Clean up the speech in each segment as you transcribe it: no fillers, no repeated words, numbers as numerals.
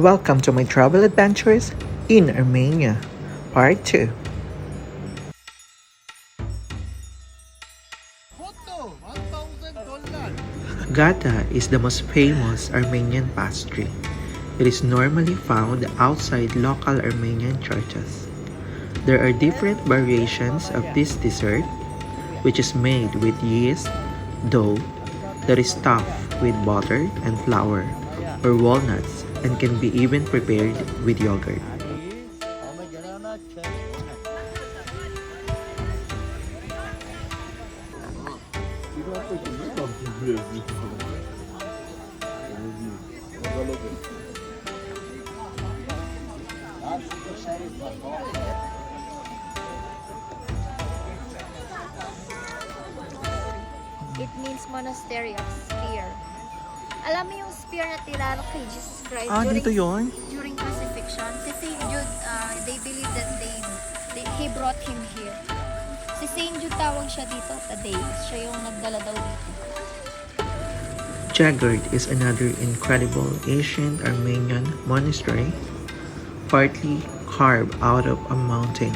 Welcome to my travel adventures in Armenia, Part 2. Gata is the most famous Armenian pastry. It is normally found outside local Armenian churches. There are different variations of this dessert, which is made with yeast, dough, that is stuffed with butter and flour, or walnuts, and can be even prepared with yogurt. It means monastery of spear. Alam mo yung spear na tinarok kay Jesus Christ during crucifixion? Si Saint Jude, they believe that he brought him here. Si Saint Jude tawag siya dito, Taday. Siya yung nagdala daw dito. Geghard is another incredible ancient Armenian monastery, partly carved out of a mountain.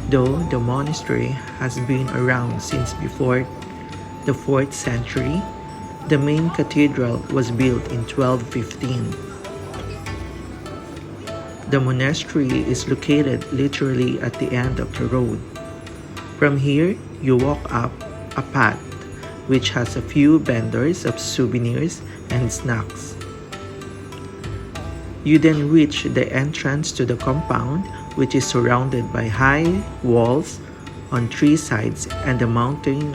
Though the monastery has been around since before the 4th century, the main cathedral was built in 1215. The monastery is located literally at the end of the road. From here, you walk up a path which has a few vendors of souvenirs and snacks. You then reach the entrance to the compound, which is surrounded by high walls on 3 sides and the mountain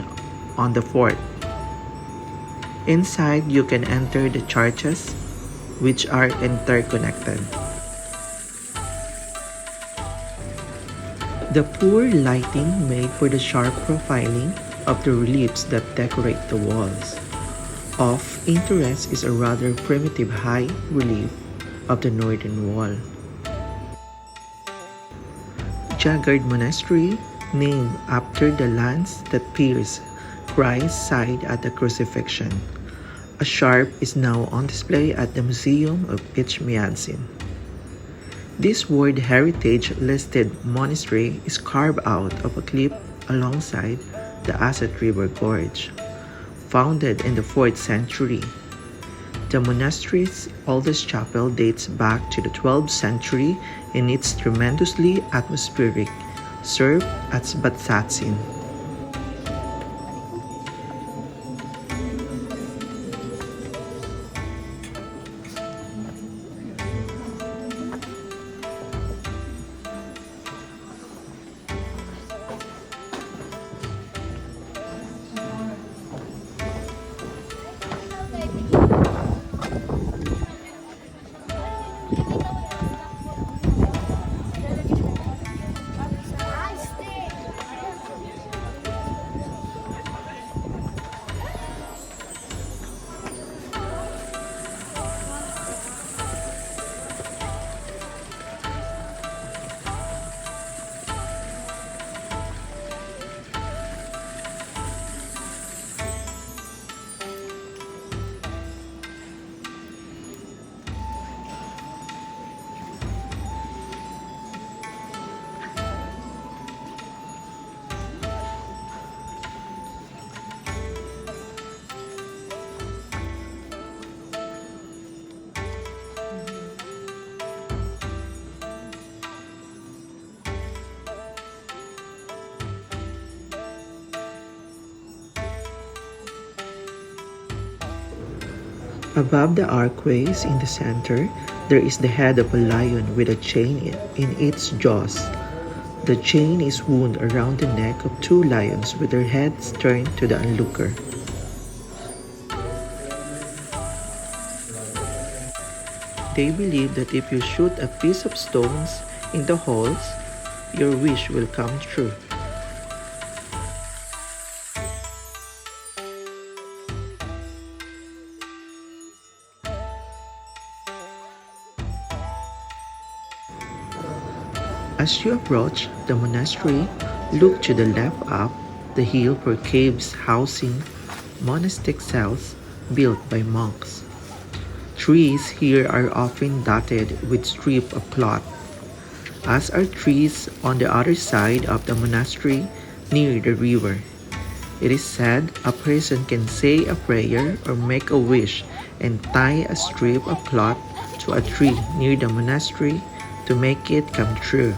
on the 4th. Inside, you can enter the churches, which are interconnected. The poor lighting made for the sharp profiling of the reliefs that decorate the walls. Of interest is a rather primitive high relief of the northern wall. Geghard Monastery, named after the lance that pierced Christ's side at the crucifixion. A sharp is now on display at the Museum of Haghartsin. This World Heritage listed monastery is carved out of a cliff alongside the Asset River Gorge. Founded in the 4th century, the monastery's oldest chapel dates back to the 12th century and it's tremendously atmospheric, served at Haghartsin. Above the archways in the center, there is the head of a lion with a chain in its jaws. The chain is wound around the neck of 2 lions with their heads turned to the onlooker. They believe that if you shoot a piece of stones in the holes, your wish will come true. As you approach the monastery, look to the left up the hill for caves housing monastic cells built by monks. trees here are often dotted with strips of cloth, as are trees on the other side of the monastery near the river. It is said a person can say a prayer or make a wish and tie a strip of cloth to a tree near the monastery to make it come true.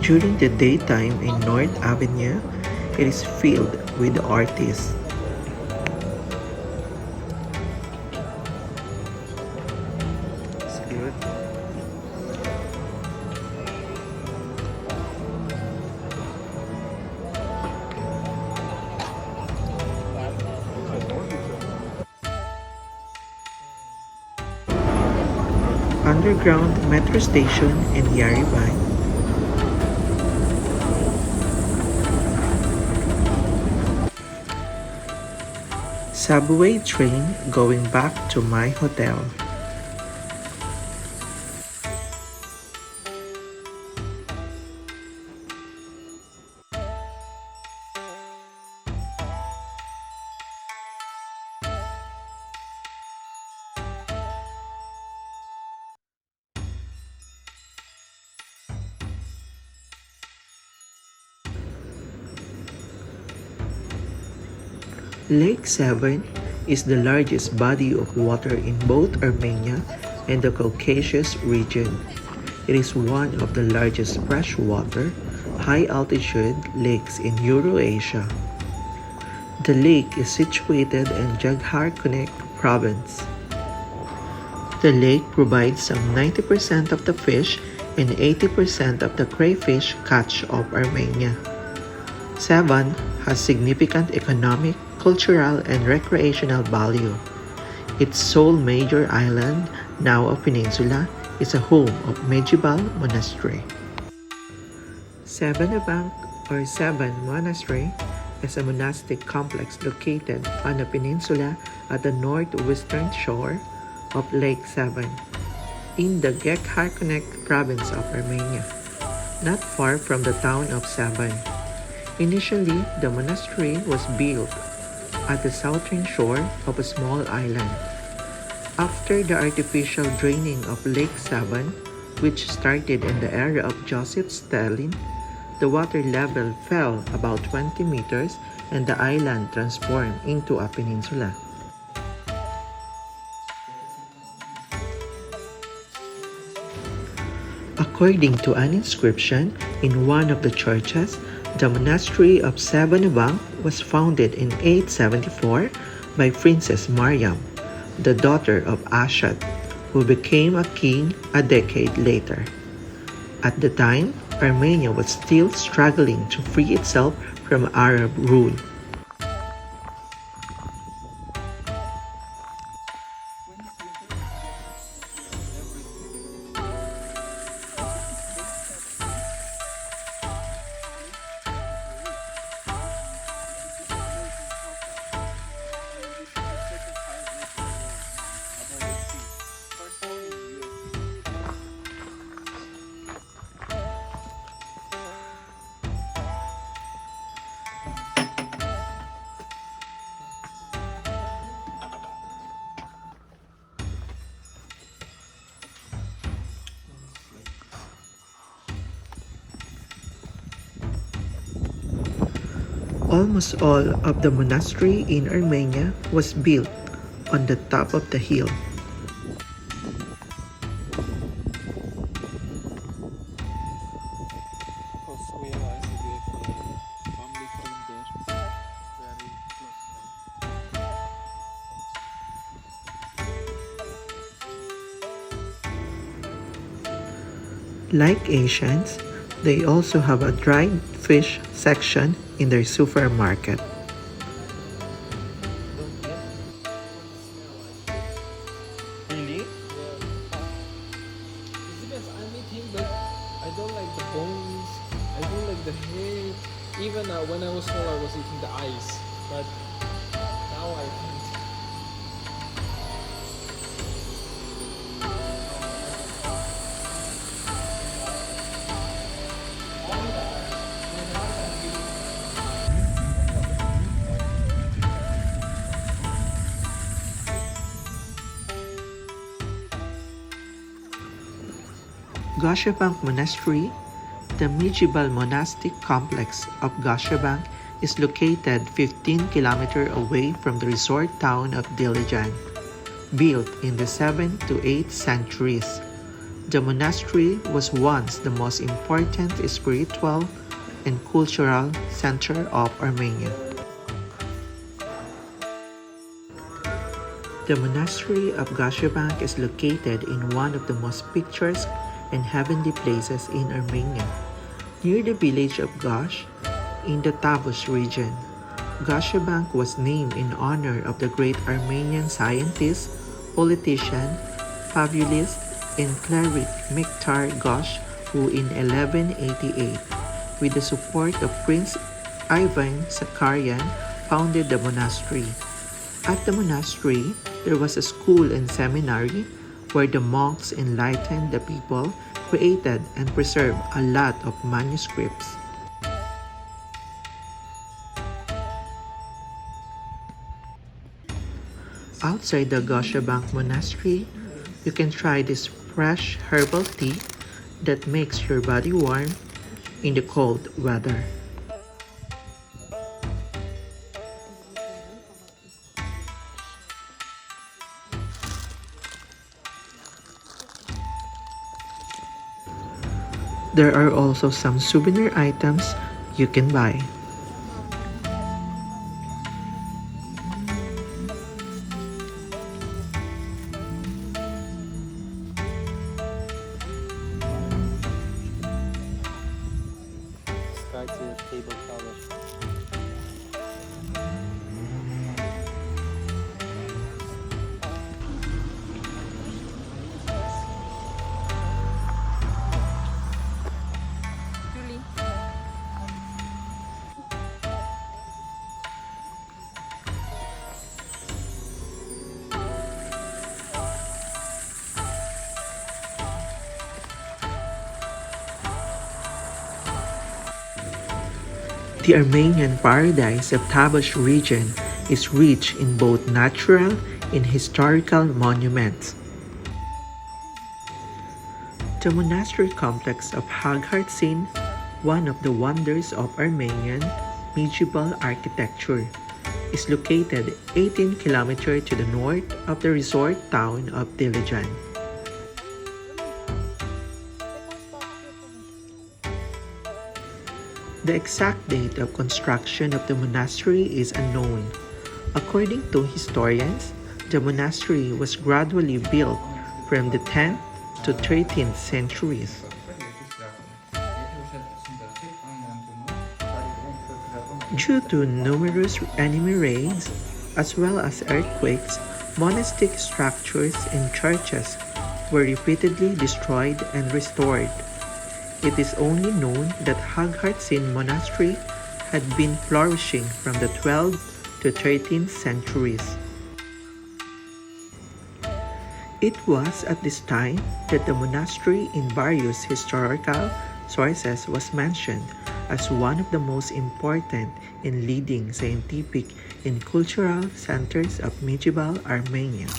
During the daytime in North Armenia, it is filled with artists. Underground metro station in Yerevan. Subway train going back to my hotel. Lake Sevan is the largest body of water in both Armenia and the Caucasus region. It is one of the largest freshwater, high-altitude lakes in Eurasia. The lake is situated in Geghard province. The lake provides some 90% of the fish and 80% of the crayfish catch of Armenia. Sevan has significant economic, cultural, and recreational value. Its sole major island, now a peninsula, is a home of medieval monastery. Savanavank or Sevan Monastery is a monastic complex located on a peninsula at the northwestern shore of Lake Sevan in the Geghard province of Armenia, not far from the town of Sevan. Initially, the monastery was built at the southern shore of a small island. After the artificial draining of Lake Sevan, which started in the era of Joseph Stalin, the water level fell about 20 meters and the island transformed into a peninsula. According to an inscription in one of the churches, the monastery of Savanavank was founded in 874 by Princess Mariam, the daughter of Ashad, who became a king a decade later. At the time, Armenia was still struggling to free itself from Arab rule. Almost all of the monastery in Armenia was built on the top of the hill. Like Asians, they also have a dried fish section in their supermarket. Really? It depends. I'm eating, but I don't like the bones. I don't like the hair. Even when I was small, I was eating the eyes, but now I can't. Goshavank Monastery, the medieval monastic complex of Goshavank, is located 15 km away from the resort town of Dilijan. Built in the 7th to 8th centuries, the monastery was once the most important spiritual and cultural center of Armenia. The monastery of Goshavank is located in one of the most picturesque and heavenly places in Armenia, near the village of Gosh, in the Tavush region. Goshavank was named in honor of the great Armenian scientist, politician, fabulist, and cleric Miktar Gosh, who in 1188, with the support of Prince Ivan Zakarian, founded the monastery. At the monastery, there was a school and seminary where the monks enlightened the people, created and preserved a lot of manuscripts. Outside the Goshavank Monastery, you can try this fresh herbal tea that makes your body warm in the cold weather. There are also some souvenir items you can buy. Start your table cover. The Armenian paradise of Tavush region is rich in both natural and historical monuments. The monastery complex of Haghartsin, one of the wonders of Armenian medieval architecture, is located 18 km to the north of the resort town of Dilijan. The exact date of construction of the monastery is unknown. According to historians, the monastery was gradually built from the 10th to 13th centuries. Due to numerous enemy raids, as well as earthquakes, monastic structures and churches were repeatedly destroyed and restored. It is only known that Haghartsin Monastery had been flourishing from the 12th to 13th centuries. It was at this time that the monastery in various historical sources was mentioned as one of the most important and leading scientific and cultural centers of medieval Armenia.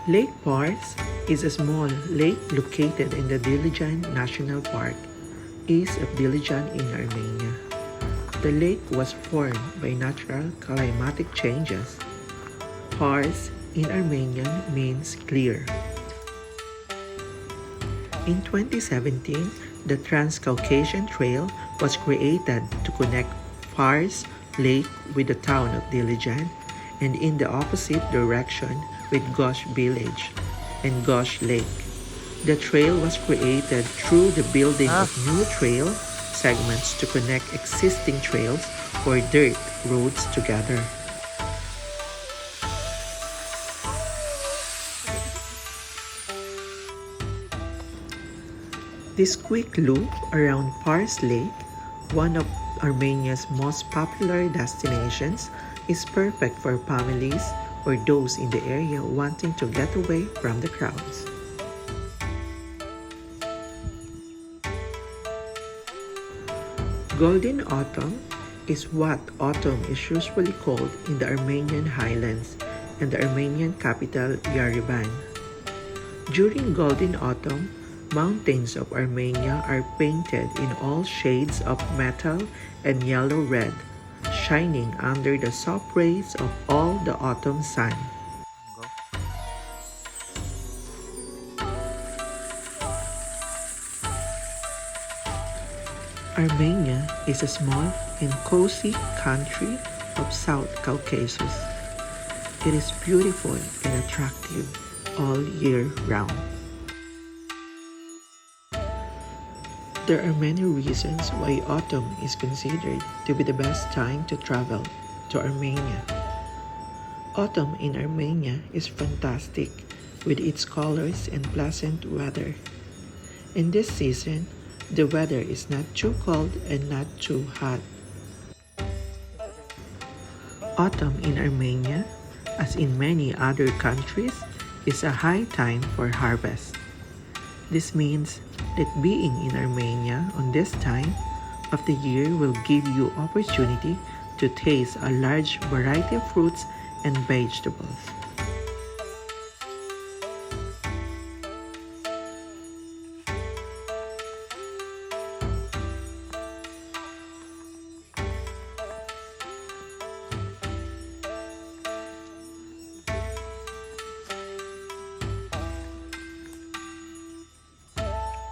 Lake Parz is a small lake located in the Dilijan National Park, east of Dilijan in Armenia. The lake was formed by natural climatic changes. Parz in Armenian means clear. In 2017, the Trans-Caucasian Trail was created to connect Parz Lake with the town of Dilijan, and in the opposite direction with Gosh Village and Gosh Lake. The trail was created through the building of new trail segments to connect existing trails or dirt roads together. This quick loop around Parz Lake, one of Armenia's most popular destinations, is perfect for families or those in the area wanting to get away from the crowds. Golden autumn is what autumn is usually called in the Armenian highlands and the Armenian capital Yerevan. During golden autumn, mountains of Armenia are painted in all shades of metal and yellow-red, shining under the soft rays of all the autumn sun. Armenia is a small and cozy country of South Caucasus. It is beautiful and attractive all year round. There are many reasons why autumn is considered to be the best time to travel to Armenia. Autumn in Armenia is fantastic with its colors and pleasant weather. In this season, the weather is not too cold and not too hot. Autumn in Armenia, as in many other countries, is a high time for harvest. This means that being in Armenia on this time of the year will give you opportunity to taste a large variety of fruits and vegetables.